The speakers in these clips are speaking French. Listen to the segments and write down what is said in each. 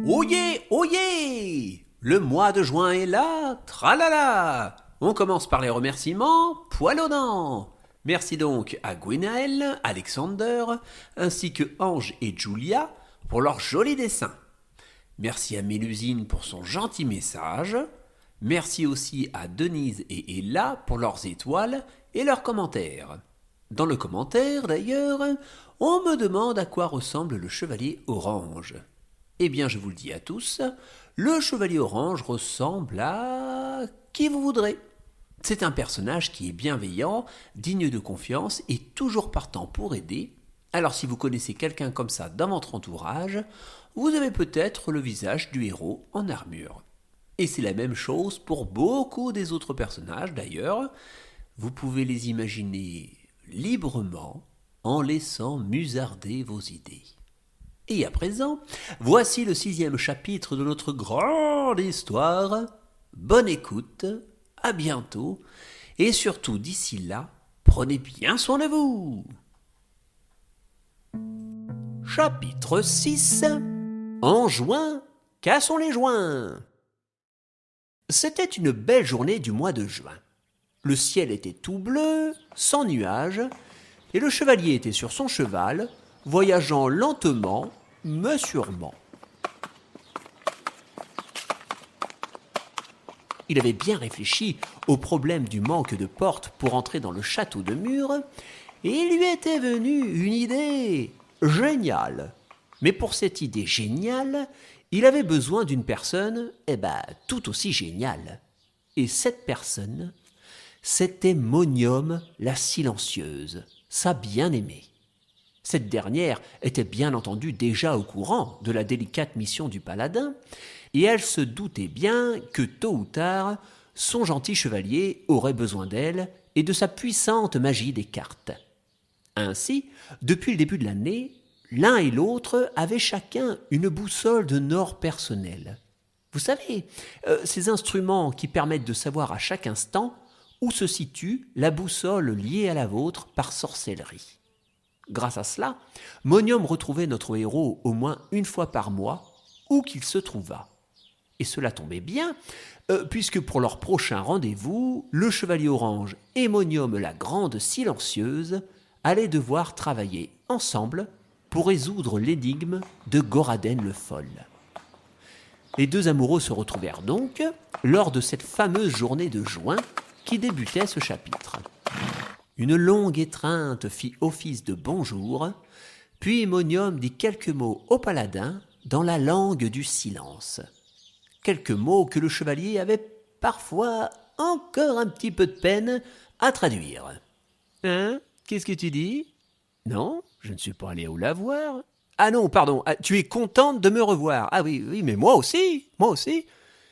Oyez, oyez! Le mois de juin est là, tralala! On commence par les remerciements, poil aux dents! Merci donc à Gwenaël, Alexander, ainsi que Ange et Julia pour leurs jolis dessins. Merci à Mélusine pour son gentil message. Merci aussi à Denise et Ella pour leurs étoiles et leurs commentaires. Dans le commentaire, d'ailleurs, on me demande à quoi ressemble le chevalier orange. Eh bien, je vous le dis à tous, le chevalier orange ressemble à qui vous voudrez. C'est un personnage qui est bienveillant, digne de confiance et toujours partant pour aider. Alors si vous connaissez quelqu'un comme ça dans votre entourage, vous avez peut-être le visage du héros en armure. Et c'est la même chose pour beaucoup des autres personnages d'ailleurs. Vous pouvez les imaginer librement en laissant musarder vos idées. Et à présent, voici le 6e chapitre de notre grande histoire. Bonne écoute, à bientôt, et surtout d'ici là, prenez bien soin de vous. Chapitre 6. En juin, cassons les joints. C'était une belle journée du mois de juin. Le ciel était tout bleu, sans nuages, et le chevalier était sur son cheval, voyageant lentement, mais sûrement. Il avait bien réfléchi au problème du manque de portes pour entrer dans le château de Mur, et il lui était venu une idée géniale. Mais pour cette idée géniale, il avait besoin d'une personne, tout aussi géniale. Et cette personne, c'était Monium la silencieuse, sa bien-aimée. Cette dernière était bien entendu déjà au courant de la délicate mission du paladin, et elle se doutait bien que tôt ou tard, son gentil chevalier aurait besoin d'elle et de sa puissante magie des cartes. Ainsi, depuis le début de l'année, l'un et l'autre avaient chacun une boussole de nord personnelle. Vous savez, ces instruments qui permettent de savoir à chaque instant où se situe la boussole liée à la vôtre par sorcellerie. Grâce à cela, Monium retrouvait notre héros au moins une fois par mois, où qu'il se trouvât. Et cela tombait bien, puisque pour leur prochain rendez-vous, le chevalier orange et Monium la grande silencieuse allaient devoir travailler ensemble pour résoudre l'énigme de Goraden le Fol. Les deux amoureux se retrouvèrent donc lors de cette fameuse journée de juin qui débutait ce chapitre. Une longue étreinte fit office de bonjour, puis Monium dit quelques mots au paladin dans la langue du silence. Quelques mots que le chevalier avait parfois encore un petit peu de peine à traduire. « Hein ? Qu'est-ce que tu dis ? Non, je ne suis pas allé au lavoir. Ah non, pardon, tu es contente de me revoir. Ah oui, mais moi aussi.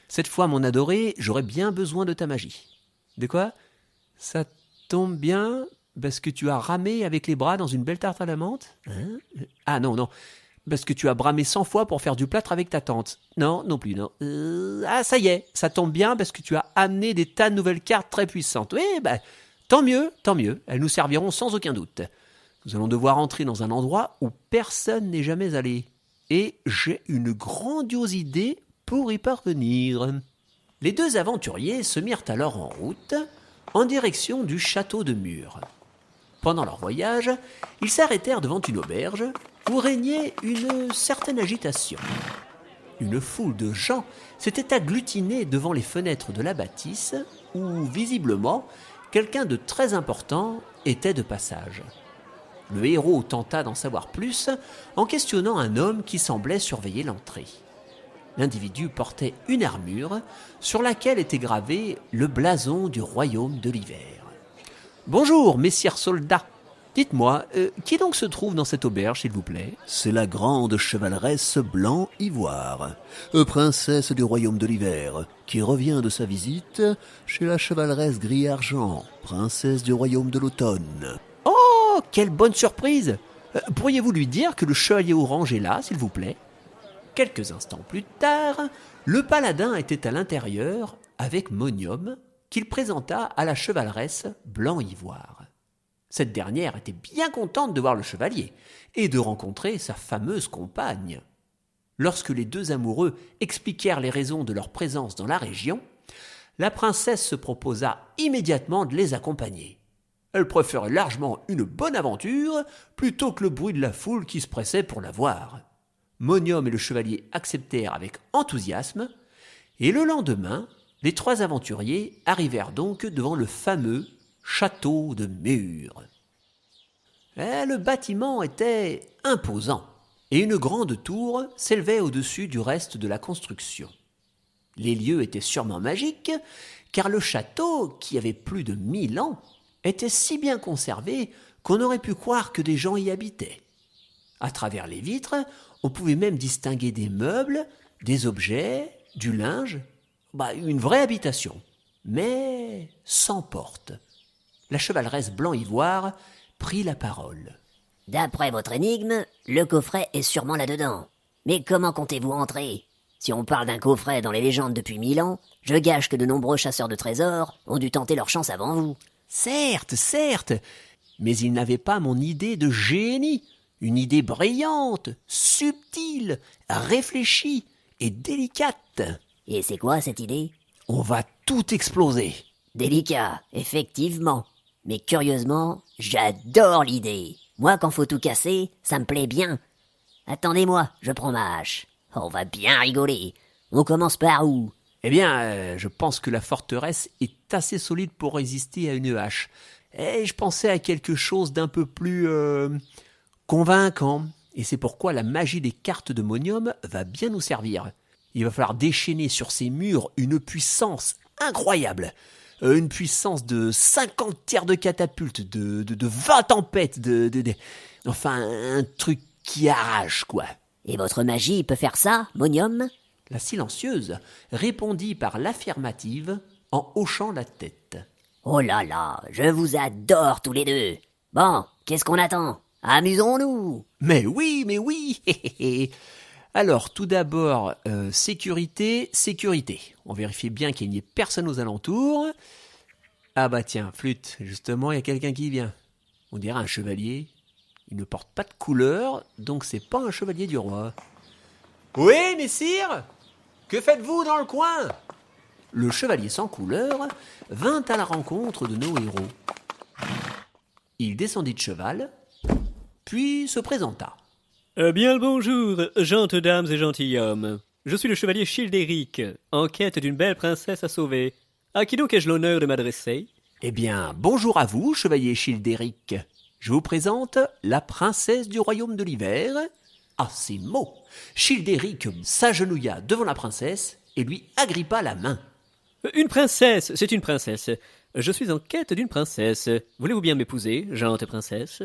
Cette fois, mon adoré, j'aurais bien besoin de ta magie. De quoi ? Ça tombe bien parce que tu as ramé avec les bras dans une belle tarte à la menthe ? Hein ? Ah non, parce que tu as bramé 100 fois pour faire du plâtre avec ta tante. Non plus. Ah ça y est, ça tombe bien parce que tu as amené des tas de nouvelles cartes très puissantes. Oui, tant mieux, elles nous serviront sans aucun doute. Nous allons devoir entrer dans un endroit où personne n'est jamais allé. Et j'ai une grandiose idée pour y parvenir. Les deux aventuriers se mirent alors en route, en direction du château de Mur. Pendant leur voyage, ils s'arrêtèrent devant une auberge où régnait une certaine agitation. Une foule de gens s'était agglutinée devant les fenêtres de la bâtisse où, visiblement, quelqu'un de très important était de passage. Le héros tenta d'en savoir plus en questionnant un homme qui semblait surveiller l'entrée. L'individu portait une armure sur laquelle était gravé le blason du royaume de l'hiver. « Bonjour, messire soldats. Dites-moi, qui donc se trouve dans cette auberge, s'il vous plaît ?»« C'est la grande chevaleresse Blanc-Ivoire, princesse du royaume de l'hiver, qui revient de sa visite chez la chevaleresse Gris-Argent, princesse du royaume de l'automne. »« Oh, quelle bonne surprise ! Pourriez-vous lui dire que le chevalier orange est là, s'il vous plaît ?» Quelques instants plus tard, le paladin était à l'intérieur avec Monium, qu'il présenta à la chevaleresse Blanc-Ivoire. Cette dernière était bien contente de voir le chevalier et de rencontrer sa fameuse compagne. Lorsque les deux amoureux expliquèrent les raisons de leur présence dans la région, la princesse se proposa immédiatement de les accompagner. Elle préférait largement une bonne aventure plutôt que le bruit de la foule qui se pressait pour la voir. Monium et le chevalier acceptèrent avec enthousiasme, et le lendemain, les trois aventuriers arrivèrent donc devant le fameux château de Mur. Le bâtiment était imposant, et une grande tour s'élevait au-dessus du reste de la construction. Les lieux étaient sûrement magiques, car le château, qui avait plus de 1000 ans, était si bien conservé qu'on aurait pu croire que des gens y habitaient. À travers les vitres, on pouvait même distinguer des meubles, des objets, du linge, une vraie habitation, mais sans porte. La chevaleresse Blanc-Ivoire prit la parole. D'après votre énigme, le coffret est sûrement là-dedans. Mais comment comptez-vous entrer ? Si on parle d'un coffret dans les légendes depuis 1000 ans, je gage que de nombreux chasseurs de trésors ont dû tenter leur chance avant vous. Certes, mais il n'avait pas mon idée de génie, une idée brillante, subtile, réfléchie et délicate. Et c'est quoi cette idée ? On va tout exploser. Délicat, effectivement. Mais curieusement, j'adore l'idée. Moi, quand faut tout casser, ça me plaît bien. Attendez-moi, je prends ma hache. On va bien rigoler. On commence par où ? Eh bien, je pense que la forteresse est assez solide pour résister à une hache. Et je pensais à quelque chose d'un peu plus convaincant. Et c'est pourquoi la magie des cartes de Monium va bien nous servir. Il va falloir déchaîner sur ces murs une puissance incroyable. Une puissance de 50 tirs de catapulte, de 20 tempêtes, enfin un truc qui arrache, quoi. Et votre magie peut faire ça, Monium ? La silencieuse répondit par l'affirmative en hochant la tête. Oh là là, je vous adore tous les deux. Bon, qu'est-ce qu'on attend ? Amusons-nous. Mais oui. Alors, tout d'abord, sécurité. On vérifie bien qu'il n'y ait personne aux alentours. Ah bah tiens, flûte, justement, il y a quelqu'un qui vient. On dirait un chevalier. Il ne porte pas de couleur, donc c'est pas un chevalier du roi. Oui, messire ? Que faites-vous dans le coin ? Le chevalier sans couleur vint à la rencontre de nos héros. Il descendit de cheval, puis se présenta. Bien le bonjour, gentes dames et gentilshommes. Je suis le chevalier Childéric, en quête d'une belle princesse à sauver. À qui donc ai-je l'honneur de m'adresser ? Eh bien, bonjour à vous, chevalier Childéric. Je vous présente la princesse du royaume de l'hiver. À ces mots, Childéric s'agenouilla devant la princesse et lui agrippa la main. Une princesse, c'est une princesse. Je suis en quête d'une princesse. Voulez-vous bien m'épouser, gente princesse ?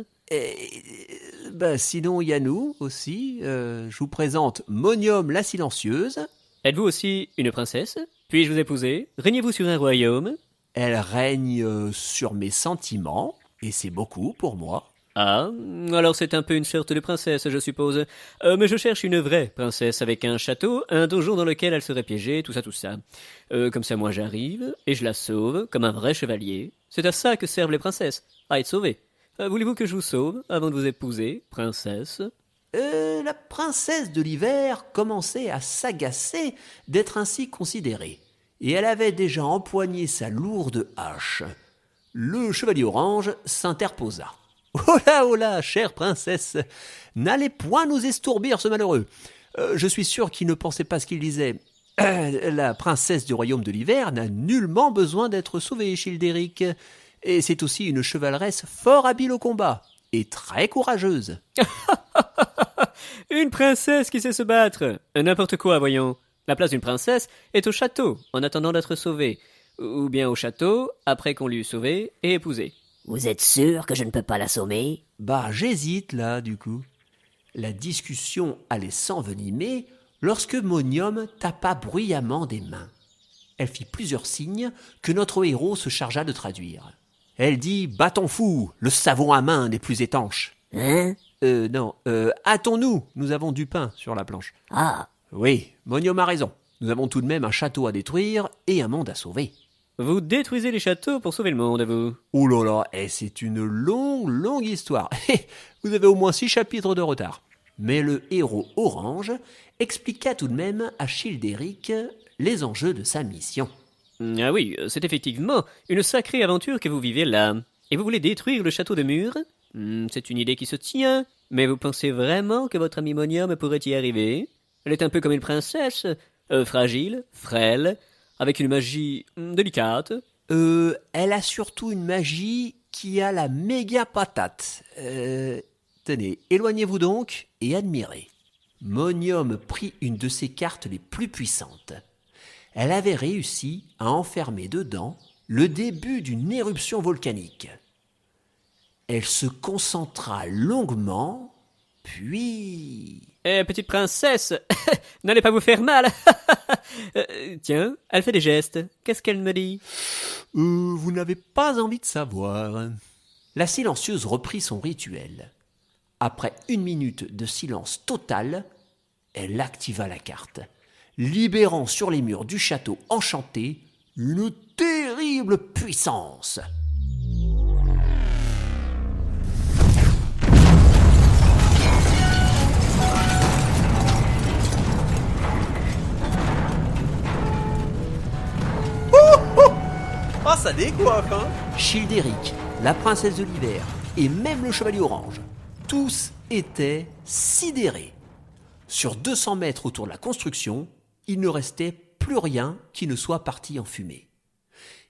Sinon, il y a nous aussi. Je vous présente Monium la silencieuse. Êtes-vous aussi une princesse ? Puis-je vous épouser ? Régnez-vous sur un royaume ? Elle règne sur mes sentiments, et c'est beaucoup pour moi. Ah, alors c'est un peu une sorte de princesse, je suppose. Mais je cherche une vraie princesse avec un château, un donjon dans lequel elle serait piégée, tout ça. Comme ça, moi j'arrive, et je la sauve, comme un vrai chevalier. C'est à ça que servent les princesses, à être sauvées. Voulez-vous que je vous sauve avant de vous épouser, princesse ? La princesse de l'hiver commençait à s'agacer d'être ainsi considérée, et elle avait déjà empoigné sa lourde hache. Le chevalier orange s'interposa. Oh là, chère princesse, n'allez point nous estourbir ce malheureux. Je suis sûr qu'il ne pensait pas ce qu'il disait. La princesse du royaume de l'hiver n'a nullement besoin d'être sauvée, Childéric. Et c'est aussi une chevaleresse fort habile au combat, et très courageuse. Une princesse qui sait se battre. N'importe quoi, voyons. La place d'une princesse est au château, en attendant d'être sauvée. Ou bien au château, après qu'on l'eût sauvée et épousée. Vous êtes sûr que je ne peux pas l'assommer ? J'hésite là, du coup. La discussion allait s'envenimer lorsque Monium tapa bruyamment des mains. Elle fit plusieurs signes que notre héros se chargea de traduire. Elle dit « Bâton fou, le savon à main n'est plus étanche. » Hein ? Non, hâtons-nous, nous avons du pain sur la planche. Ah, Oui, Monium a raison. Nous avons tout de même un château à détruire et un monde à sauver. Vous détruisez les châteaux pour sauver le monde, vous. Oh là là, c'est une longue histoire. Vous avez au moins 6 chapitres de retard. Mais le héros orange expliqua tout de même à Childéric les enjeux de sa mission. Ah oui, c'est effectivement une sacrée aventure que vous vivez là. Et vous voulez détruire le château de Mur? C'est une idée qui se tient. Mais vous pensez vraiment que votre ami Monium pourrait y arriver? Elle est un peu comme une princesse, fragile, frêle, avec une magie délicate. Elle a surtout une magie qui a la méga patate. Tenez, éloignez-vous donc et admirez. Monium prit une de ses cartes les plus puissantes. Elle avait réussi à enfermer dedans le début d'une éruption volcanique. Elle se concentra longuement, puis... Petite princesse, n'allez pas vous faire mal. Tiens, elle fait des gestes. Qu'est-ce qu'elle me dit? Vous n'avez pas envie de savoir. La silencieuse reprit son rituel. Après 1 minute de silence total, elle activa la carte, libérant sur les murs du château enchanté une terrible puissance. Oh, ça décoiffe, hein! Childéric, la princesse de l'hiver et même le chevalier orange, tous étaient sidérés. Sur 200 mètres autour de la construction, il ne restait plus rien qui ne soit parti en fumée.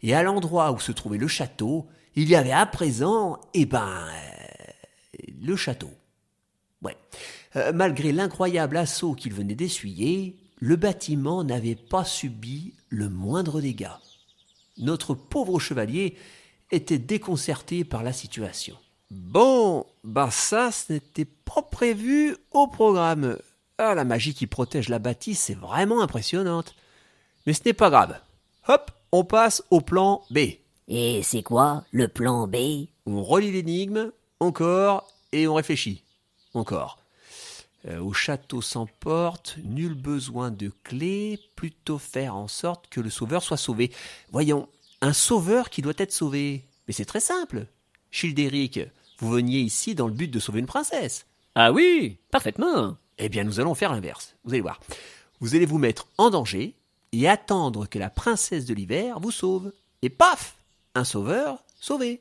Et à l'endroit où se trouvait le château, il y avait à présent, le château. Ouais. Malgré l'incroyable assaut qu'il venait d'essuyer, le bâtiment n'avait pas subi le moindre dégât. Notre pauvre chevalier était déconcerté par la situation. Bon, ça, ce n'était pas prévu au programme. Ah, la magie qui protège la bâtisse, c'est vraiment impressionnante. Mais ce n'est pas grave. Hop, on passe au plan B. Et c'est quoi, le plan B? On relit l'énigme, encore, et on réfléchit. Encore. Au château sans porte, nul besoin de clé, plutôt faire en sorte que le sauveur soit sauvé. Voyons, un sauveur qui doit être sauvé. Mais c'est très simple. Childéric, vous veniez ici dans le but de sauver une princesse. Ah oui, parfaitement. Eh bien, nous allons faire l'inverse. Vous allez voir. Vous allez vous mettre en danger et attendre que la princesse de l'hiver vous sauve. Et paf, un sauveur sauvé.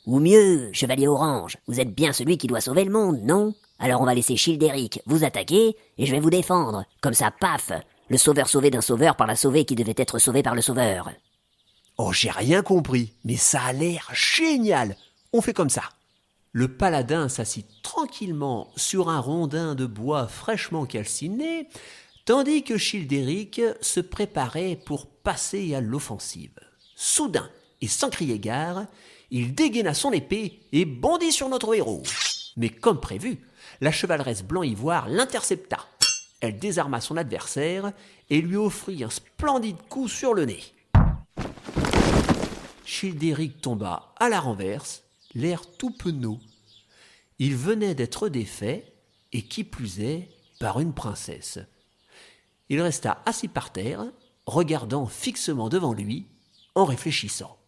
Ou mieux, chevalier orange, vous êtes bien celui qui doit sauver le monde, non? Alors on va laisser Childéric vous attaquer, et je vais vous défendre. Comme ça, paf, le sauveur sauvé d'un sauveur par la sauvée qui devait être sauvée par le sauveur. Oh, j'ai rien compris, mais ça a l'air génial. On fait comme ça. Le paladin s'assit tranquillement sur un rondin de bois fraîchement calciné, tandis que Childéric se préparait pour passer à l'offensive. Soudain, et sans crier gare, il dégaina son épée et bondit sur notre héros. Mais comme prévu, la chevaleresse blanc-ivoire l'intercepta. Elle désarma son adversaire et lui offrit un splendide coup sur le nez. Childéric tomba à la renverse, l'air tout penaud. Il venait d'être défait, et qui plus est, par une princesse. Il resta assis par terre, regardant fixement devant lui, en réfléchissant.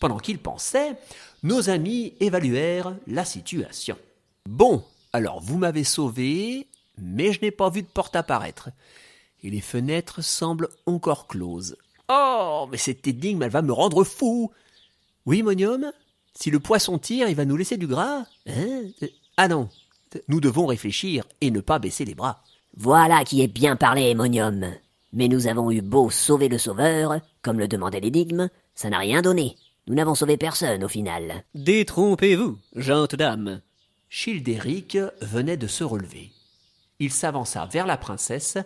Pendant qu'il pensait, nos amis évaluèrent la situation. Bon, alors vous m'avez sauvé, mais je n'ai pas vu de porte apparaître. Et les fenêtres semblent encore closes. Oh, mais cette énigme, elle va me rendre fou. Oui, Monium? Si le poisson tire, il va nous laisser du gras? Ah non, nous devons réfléchir et ne pas baisser les bras. Voilà qui est bien parlé, Monium. Mais nous avons eu beau sauver le sauveur, comme le demandait l'énigme, ça n'a rien donné. Nous n'avons sauvé personne au final. Détrompez-vous, gentes dames. Childéric venait de se relever. Il s'avança vers la princesse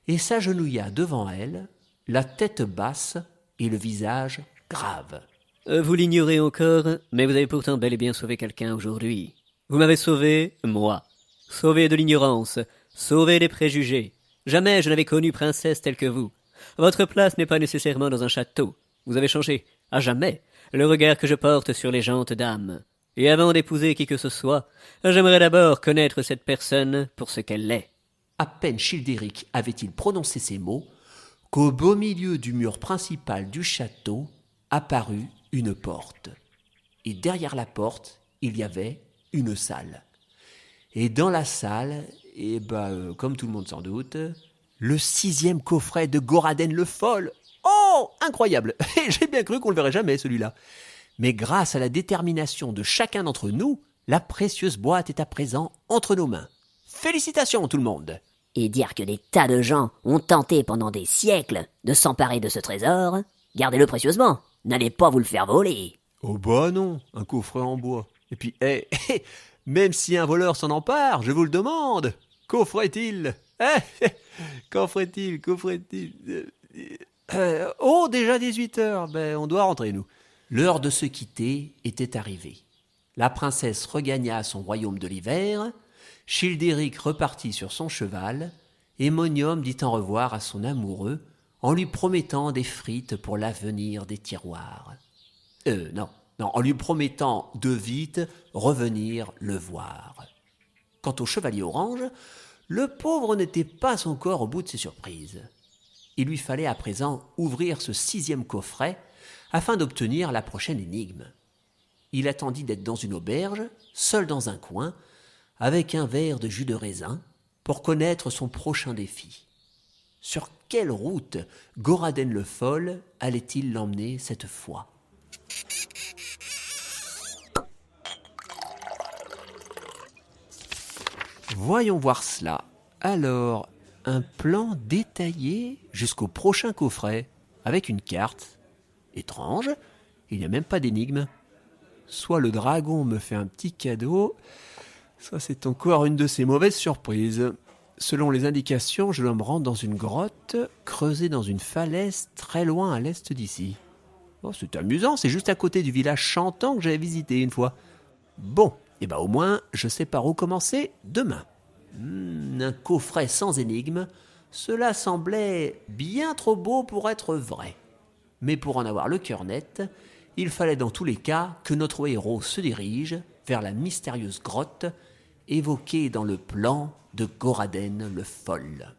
et s'agenouilla devant elle, la tête basse et le visage grave. Vous l'ignorez encore, mais vous avez pourtant bel et bien sauvé quelqu'un aujourd'hui. Vous m'avez sauvé, moi. Sauvé de l'ignorance, sauvé des préjugés. Jamais je n'avais connu princesse telle que vous. Votre place n'est pas nécessairement dans un château. Vous avez changé, à jamais, le regard que je porte sur les gentes dames. Et avant d'épouser qui que ce soit, j'aimerais d'abord connaître cette personne pour ce qu'elle est. À peine Childéric avait-il prononcé ces mots, qu'au beau milieu du mur principal du château apparut une porte. Et derrière la porte, il y avait une salle. Et dans la salle, comme tout le monde s'en doute, le 6e coffret de Goraden le Foll. Oh, incroyable! J'ai bien cru qu'on le verrait jamais, celui-là. Mais grâce à la détermination de chacun d'entre nous, la précieuse boîte est à présent entre nos mains. Félicitations, tout le monde! Et dire que des tas de gens ont tenté pendant des siècles de s'emparer de ce trésor, gardez-le précieusement, n'allez pas vous le faire voler. Oh bah non, un coffret en bois. Et puis, même si un voleur s'en empare, je vous le demande, qu'offre-t-il? Qu'offre-t-il? Oh, déjà 18 heures, on doit rentrer, nous. L'heure de se quitter était arrivée. La princesse regagna son royaume de l'hiver, Childéric repartit sur son cheval, et Monium dit au revoir à son amoureux en lui promettant des frites pour l'avenir des tiroirs. Non, en lui promettant de vite revenir le voir. Quant au chevalier orange, le pauvre n'était pas encore au bout de ses surprises. Il lui fallait à présent ouvrir ce 6e coffret afin d'obtenir la prochaine énigme. Il attendit d'être dans une auberge, seul dans un coin, avec un verre de jus de raisin, pour connaître son prochain défi. Sur quelle route Goraden le Foll allait-il l'emmener cette fois? Voyons voir cela. Alors, un plan détaillé jusqu'au prochain coffret, avec une carte. Étrange, il n'y a même pas d'énigme. Soit le dragon me fait un petit cadeau, soit c'est encore une de ces mauvaises surprises. Selon les indications, je dois me rendre dans une grotte creusée dans une falaise très loin à l'est d'ici. Oh, c'est amusant, c'est juste à côté du village chantant que j'avais visité une fois. Bon, au moins, je sais par où commencer demain. Un coffret sans énigme, cela semblait bien trop beau pour être vrai. Mais pour en avoir le cœur net, il fallait dans tous les cas que notre héros se dirige vers la mystérieuse grotte évoquée dans le plan de Goraden le Foll.